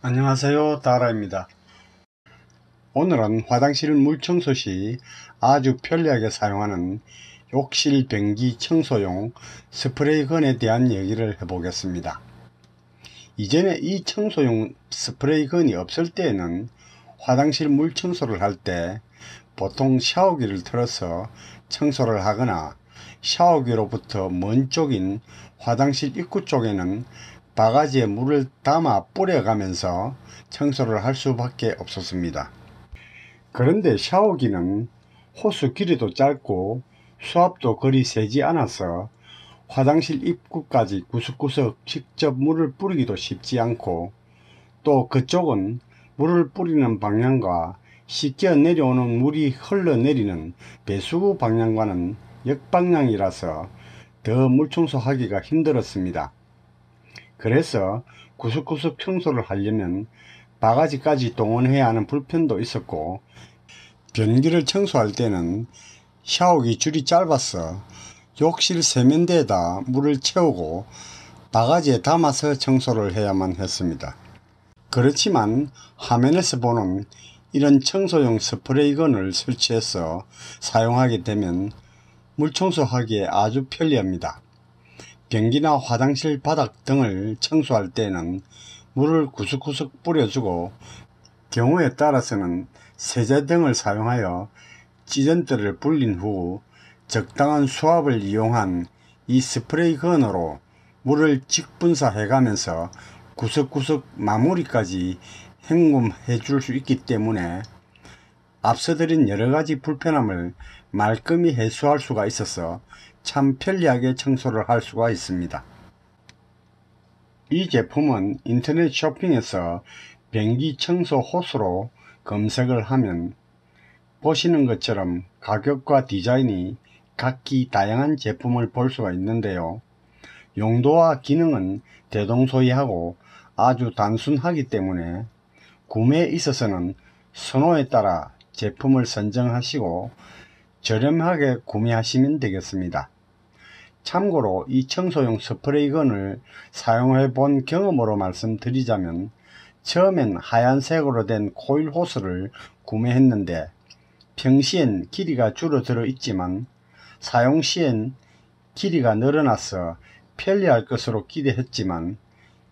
안녕하세요, 다라입니다. 오늘은 화장실 물청소 시 아주 편리하게 사용하는 욕실 변기 청소용 스프레이건에 대한 얘기를 해보겠습니다. 이전에 이 청소용 스프레이건이 없을 때에는 화장실 물청소를 할 때 보통 샤워기를 틀어서 청소를 하거나 샤워기로부터 먼 쪽인 화장실 입구 쪽에는 바가지에 물을 담아 뿌려가면서 청소를 할 수밖에 없었습니다. 그런데 샤워기는 호스 길이도 짧고 수압도 그리 세지 않아서 화장실 입구까지 구석구석 직접 물을 뿌리기도 쉽지 않고, 또 그쪽은 물을 뿌리는 방향과 씻겨 내려오는 물이 흘러내리는 배수구 방향과는 역방향이라서 더 물청소하기가 힘들었습니다. 그래서 구석구석 청소를 하려면 바가지까지 동원해야 하는 불편도 있었고, 변기를 청소할 때는 샤워기 줄이 짧아서 욕실 세면대에다 물을 채우고 바가지에 담아서 청소를 해야만 했습니다. 그렇지만 화면에서 보는 이런 청소용 스프레이건을 설치해서 사용하게 되면 물청소하기에 아주 편리합니다. 변기나 화장실 바닥 등을 청소할 때는 물을 구석구석 뿌려주고, 경우에 따라서는 세제 등을 사용하여 찌전대를 불린 후 적당한 수압을 이용한 이 스프레이건으로 물을 직분사해 가면서 구석구석 마무리까지 헹굼해 줄 수 있기 때문에 앞서 드린 여러가지 불편함을 말끔히 해소할 수가 있어서 참 편리하게 청소를 할 수가 있습니다. 이 제품은 인터넷 쇼핑에서 변기 청소 호스로 검색을 하면 보시는 것처럼 가격과 디자인이 각기 다양한 제품을 볼 수가 있는데요. 용도와 기능은 대동소이하고 아주 단순하기 때문에 구매에 있어서는 선호에 따라 제품을 선정하시고 저렴하게 구매하시면 되겠습니다. 참고로 이 청소용 스프레이건을 사용해 본 경험으로 말씀드리자면, 처음엔 하얀색으로 된 코일 호스를 구매했는데 평시엔 길이가 줄어들어 있지만 사용 시엔 길이가 늘어나서 편리할 것으로 기대했지만,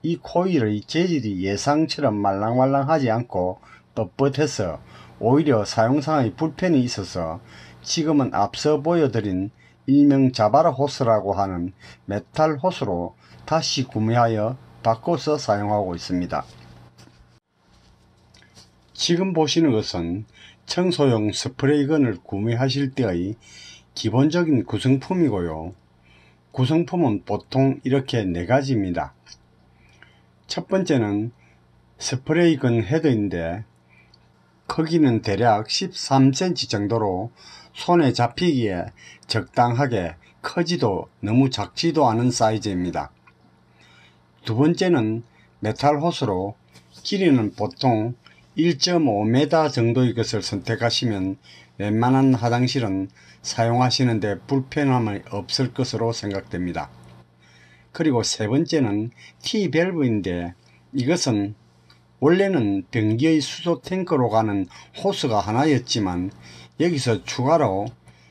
이 코일의 재질이 예상처럼 말랑말랑하지 않고 뻣뻣해서 오히려 사용상의 불편이 있어서 지금은 앞서 보여드린 일명 자바라 호스라고 하는 메탈 호스로 다시 구매하여 바꿔서 사용하고 있습니다. 지금 보시는 것은 청소용 스프레이건을 구매하실 때의 기본적인 구성품이고요. 구성품은 보통 이렇게 4가지입니다. 첫 번째는 스프레이건 헤드인데 크기는 대략 13cm 정도로 손에 잡히기에 적당하게 크지도 너무 작지도 않은 사이즈입니다. 두 번째는 메탈 호스로 길이는 보통 1.5m 정도의 것을 선택하시면 웬만한 화장실은 사용하시는데 불편함이 없을 것으로 생각됩니다. 그리고 세 번째는 T-밸브인데 이것은 원래는 변기의 수소 탱크로 가는 호스가 하나였지만 여기서 추가로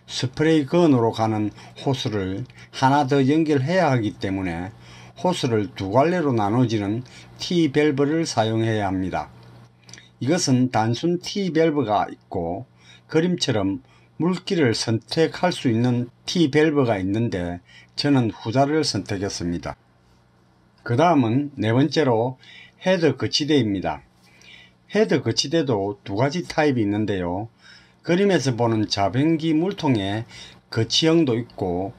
스프레이건으로 가는 호스를 하나 더 연결해야 하기 때문에 호스를 2갈래로 나눠지는 T-밸브를 사용해야 합니다. 이것은 단순 T-밸브가 있고 그림처럼 물기를 선택할 수 있는 T-밸브가 있는데 저는 후자를 선택했습니다. 그 다음은 4번째로 헤드 거치대입니다. 헤드 거치대도 2가지 타입이 있는데요. 그림에서 보는 자변기 물통에 거치형도 있고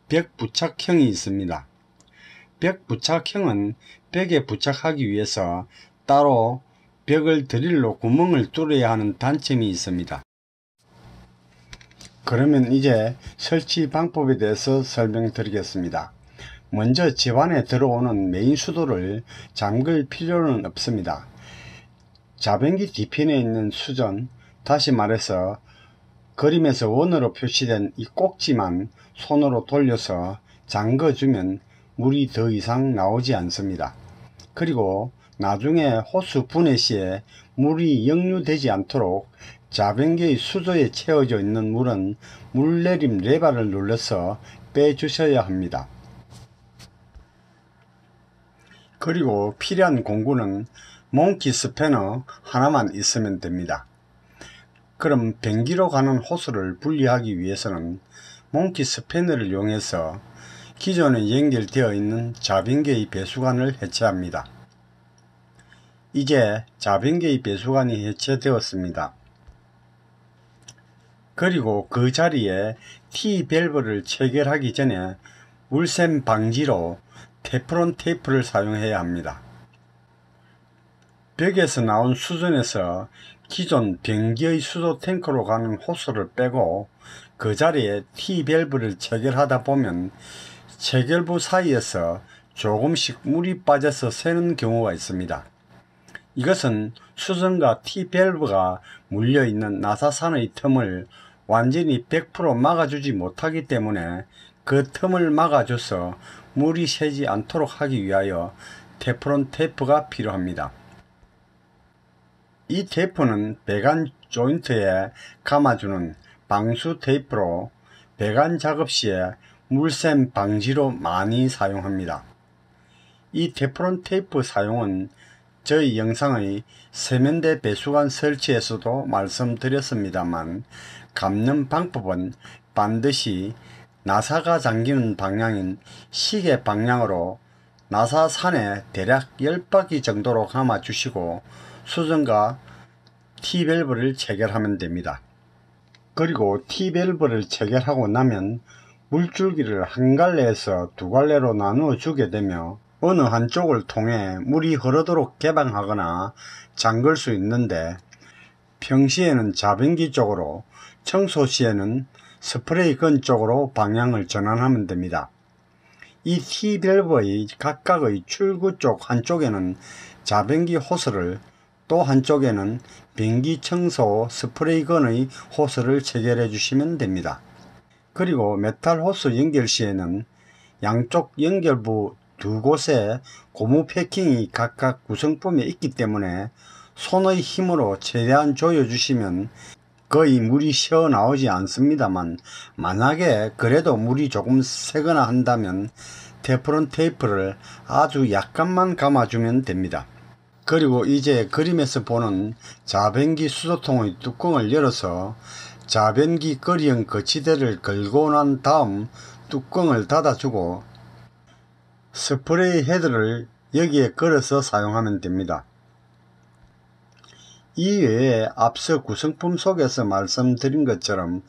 벽 부착형이 있습니다. 벽 부착형은 벽에 부착하기 위해서 따로 벽을 드릴로 구멍을 뚫어야 하는 단점이 있습니다. 그러면 이제 설치 방법에 대해서 설명드리겠습니다. 먼저 집안에 들어오는 메인 수도를 잠글 필요는 없습니다. 자변기 뒤편에 있는 수전, 다시 말해서 그림에서 원으로 표시된 이 꼭지만 손으로 돌려서 잠궈주면 물이 더 이상 나오지 않습니다. 그리고 나중에 호수 분해 시에 물이 역류되지 않도록 자변기의 수조에 채워져 있는 물은 물내림 레버를 눌러서 빼주셔야 합니다. 그리고 필요한 공구는 몽키 스패너 하나만 있으면 됩니다. 그럼 변기로 가는 호스를 분리하기 위해서는 몽키 스패너를 이용해서 기존에 연결되어 있는 자변기의 배수관을 해체합니다. 이제 자변기의 배수관이 해체되었습니다. 그리고 그 자리에 T밸브를 체결하기 전에 물샘 방지로 테프론 테이프를 사용해야 합니다. 벽에서 나온 수전에서 기존 변기의 수도 탱크로 가는 호스를 빼고 그 자리에 T밸브를 체결하다 보면 체결부 사이에서 조금씩 물이 빠져서 새는 경우가 있습니다. 이것은 수전과 T밸브가 물려있는 나사산의 틈을 완전히 100% 막아주지 못하기 때문에 그 틈을 막아줘서 물이 새지 않도록 하기 위하여 테프론 테이프가 필요합니다. 이 테이프는 배관 조인트에 감아주는 방수 테이프로 배관 작업 시에 물샘 방지로 많이 사용합니다. 이 테프론 테이프 사용은 저희 영상의 세면대 배수관 설치에서도 말씀드렸습니다만 감는 방법은 반드시 나사가 잠기는 방향인 시계 방향으로 나사산에 대략 10바퀴 정도로 감아 주시고 수전과 T밸브를 체결하면 됩니다. 그리고 T밸브를 체결하고 나면 물줄기를 한 갈래에서 두 갈래로 나누어 주게 되며 어느 한쪽을 통해 물이 흐르도록 개방하거나 잠글 수 있는데 평시에는 자변기 쪽으로, 청소 시에는 스프레이 건 쪽으로 방향을 전환하면 됩니다. 이 T밸브의 각각의 출구 쪽 한쪽에는 자변기 호스를, 또 한쪽에는 변기 청소 스프레이 건의 호스를 체결해 주시면 됩니다. 그리고 메탈 호스 연결 시에는 양쪽 연결부 두 곳에 고무 패킹이 각각 구성품에 있기 때문에 손의 힘으로 최대한 조여주시면 거의 물이 새어 나오지 않습니다만 만약에 그래도 물이 조금 새거나 한다면 테프론 테이프를 아주 약간만 감아주면 됩니다. 그리고 이제 그림에서 보는 자변기 수도통의 뚜껑을 열어서 자변기 거리형 거치대를 걸고 난 다음 뚜껑을 닫아주고 스프레이 헤드를 여기에 걸어서 사용하면 됩니다. 이외에 앞서 구성품 속에서 말씀드린 것처럼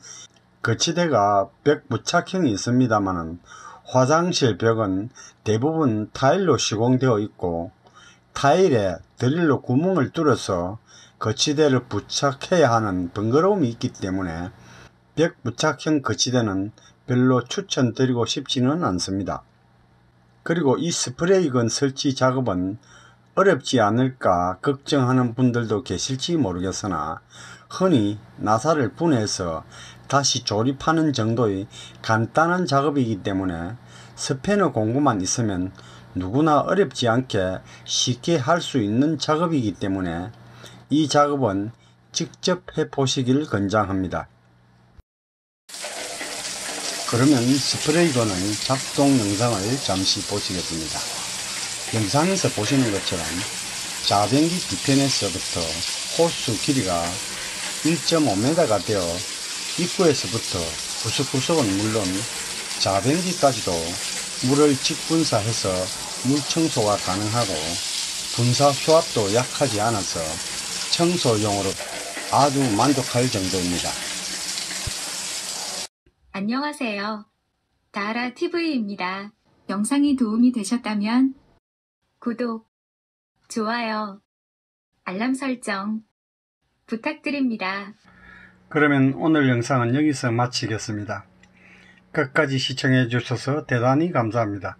거치대가 벽 부착형이 있습니다만 화장실 벽은 대부분 타일로 시공되어 있고 타일에 드릴로 구멍을 뚫어서 거치대를 부착해야 하는 번거로움이 있기 때문에 벽 부착형 거치대는 별로 추천드리고 싶지는 않습니다. 그리고 이 스프레이건 설치 작업은 어렵지 않을까 걱정하는 분들도 계실지 모르겠으나 흔히 나사를 분해해서 다시 조립하는 정도의 간단한 작업이기 때문에 스패너 공구만 있으면 누구나 어렵지 않게 쉽게 할 수 있는 작업이기 때문에 이 작업은 직접 해보시길 권장합니다. 그러면 스프레이건의 작동 영상을 잠시 보시겠습니다. 영상에서 보시는 것처럼 자변기 뒤편에서부터 호스 길이가 1.5m가 되어 입구에서부터 구석구석은 물론 자변기까지도 물을 직분사해서 물 청소가 가능하고 분사 수압도 약하지 않아서 청소용으로 아주 만족할 정도입니다. 안녕하세요. 다라TV입니다. 영상이 도움이 되셨다면 구독, 좋아요, 알람 설정 부탁드립니다. 그러면 오늘 영상은 여기서 마치겠습니다. 끝까지 시청해 주셔서 대단히 감사합니다.